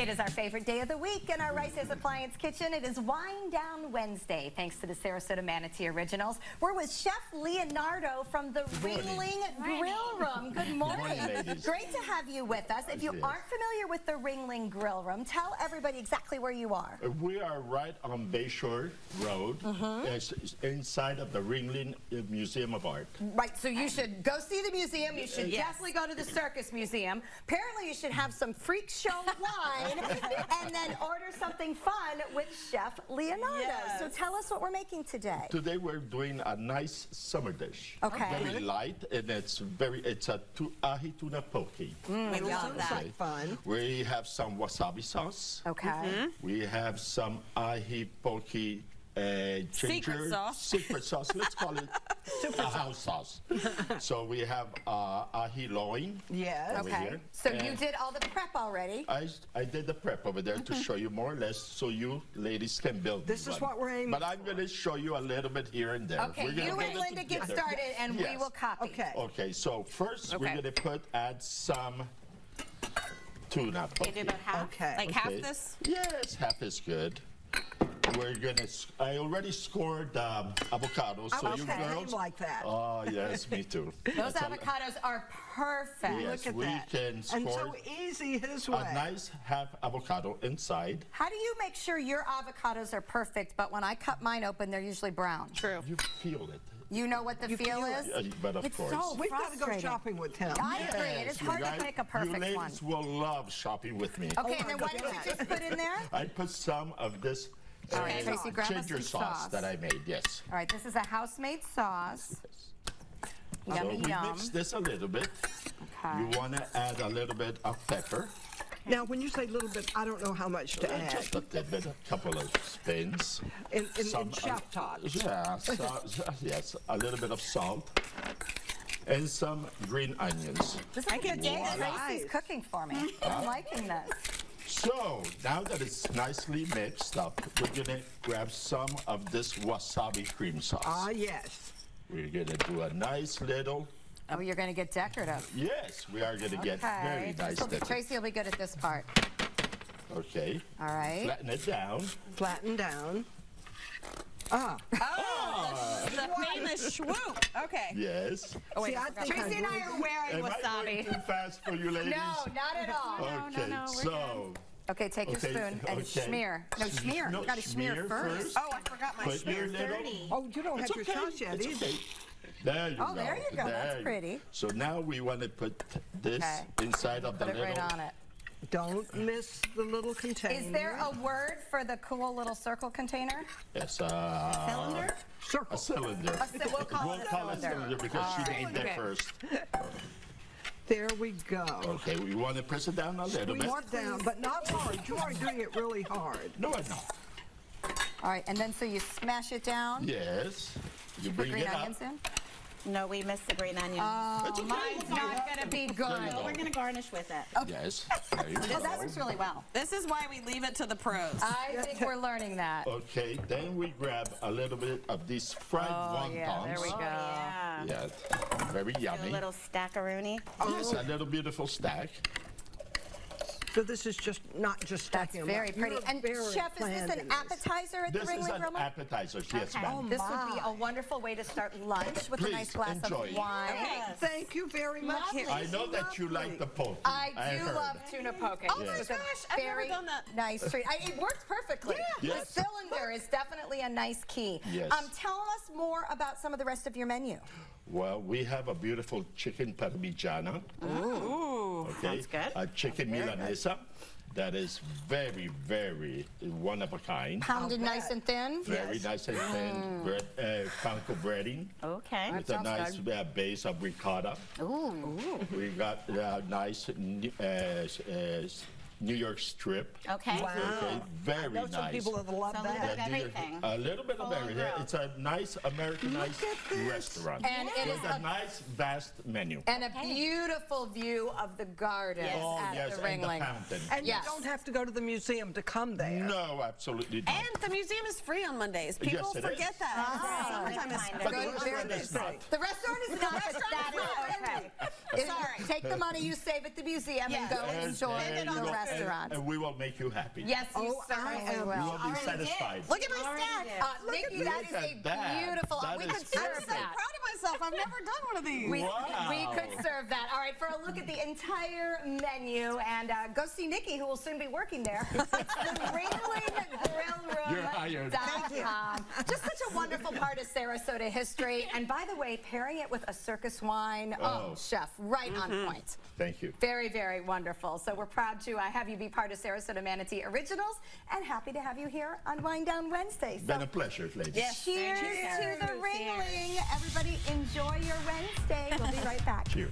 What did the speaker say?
It is our favorite day of the week in our Rice's Appliance Kitchen. It is Wine Down Wednesday, thanks to the Sarasota-Manatee Originals. We're with Chef Leonardo from the Ringling Grillroom. Good morning. Great to have you with us. If you aren't familiar with the Ringling Grillroom, tell everybody exactly where you are. We are right on Bayshore Road, inside of the Ringling Museum of Art. Right, so you should go see the museum. You should definitely go to the Circus Museum. Apparently, you should have some freak show wine and then order something fun with Chef Leonardo. Yes. So tell us what we're making today. Today we're doing a nice summer dish. Okay. Very light, and it's a ahi tuna poke. We love that. Okay. Fun. We have some wasabi sauce. Okay. We have some ahi poke secret sauce. Let's call it a house sauce. So we have ahi loin. Yes. Over Okay. here. So you did all the prep already. I did the prep over there to show you more or less so you ladies can build This is what we're aiming But I'm going to show you a little bit here and there. Okay, you and Linda get started and we will copy. Okay. Okay, so first we're going to add some tuna poke. You do about half? Okay. Like half this? Yes, half is good. We're gonna. I already scored avocados, so you girls like that. Oh yes, me too. Those avocados are perfect. Yes, Look at we that. can score And so easy his way. a nice half avocado inside. How do you make sure your avocados are perfect, but when I cut mine open, they're usually brown? True. You feel it. You know what the feel is? But of course. So We've got to go frustrating. shopping with him. I agree. It is hard to pick a perfect you ladies one. will love shopping with me. Okay, and then what did you just put in there? I put some of this All right, Tracy, grab us ginger some sauce that I made. Yes. All right, this is a house-made sauce. So Yummy, we yum. mix this a little bit. Okay. You want to add a little bit of pepper. Now, when you say little bit, I don't know how much to add. Just a little bit, a couple of spins. In chef talk. Yeah, yes, a little bit of salt. And some green onions. This is a good day that Tracy's cooking for me. I'm liking this. So, now that it's nicely mixed up, we're going to grab some of this wasabi cream sauce. Ah, yes. We're going to do a nice little... Oh, you're going to get decorative. Yes, we are going to get very nice decorative. Tracy will be good at this part. Okay. All right. Flatten it down. Flatten down. Ah. Oh, the famous swoop. Okay. Yes. Oh, wait, See, I think Tracy and I are wearing Am I going wasabi. too fast for you ladies? No, not at all. Okay, No, we're so... Okay, take your spoon and smear. No, smear. No, You got to smear first. Oh, I forgot my Put your spoon. little... Oh, you don't have your sauce yet It's either. okay. There you go. Oh, there you go. That's you- pretty. So now we want to put this inside of the Put it little... right on it. Don't miss the little container. Is there a word for the cool little circle container? Yes, Cylinder? Circle. a cylinder. We'll call it a cylinder. Because she named Okay. it first. There we go. Okay, we want to press it down a little bit. More down, but not hard. You are doing it really hard. No, I'm not. All right, and then so you smash it down. Yes. You Put bring green it up. onions in. No, we missed the green onion. It's okay. Mine's not going to be good. We're going to garnish with it. Yes. There you Oh, go. that works really well. This is why we leave it to the pros. I think we're learning that. Okay, then we grab a little bit of these fried wontons. Yeah, there we go. Yeah. Yes, very A yummy. little stackaroonie. Yes, a little beautiful stack. So this is just not just That's stacking them very up. pretty. You're And very Chef, is planned this an in this. appetizer at the This is Ringling an Grillroom? appetizer, yes, ma'am. This would be a wonderful way to start lunch with Please, a nice glass enjoy. of wine. Yes. Thank you very much. I know that you like the poke. I do heard. love tuna poke. Oh my It's a gosh, I've never very done that. nice treat. It works perfectly. Yes. The cylinder is definitely a nice key. Yes. Tell us more about some of the rest of your menu. Well, we have a beautiful chicken parmigiana. Ooh, Okay, sounds good. a chicken milanesa that is very, very one of a kind. Pounded nice and thin. Very nice and thin bread, panko breading Okay. with a nice base of ricotta. Ooh. We got nice New York strip. Okay. Wow. Okay, very I know nice. some people that love So a little that. bit of everything. A little bit of Full everything. grill. It's a nice Americanized restaurant. And it is with a nice, vast menu. And a beautiful view of the gardens Oh, at yes, the and the Ringling. fountain. And Yes. you don't have to go to the museum to come there. No, absolutely not. And the museum is free on Mondays. People Yes, it forget is. that. Summertime is But the Good, restaurant very is not. The restaurant is not, but that is okay. Sorry. Take the money you save at the museum and Yes. go and Yes, enjoy there the you go. restaurant. And we will make you happy. Yes, you certainly You will. will be satisfied. Look at my stack. Nikki, that is Look a at that. beautiful. That We is could serve I'm so perfect. proud of myself. I've never done one of these. We Wow. could serve that. All right, for a look at the entire menu, and go see Nikki, who will soon be working there. It's the Ringling Grillroom. You're hired. Just such a wonderful part of Sarasota history. And by the way, pairing it with a circus wine, oh chef, right on point. Thank you. Very, very wonderful. So we're proud to have you be part of Sarasota-Manatee Originals, and happy to have you here on Wind Down Wednesday. So Been a pleasure, ladies. Yes. cheers to the Ringling. Everybody enjoy your Wednesday. We'll be right back. Cheers.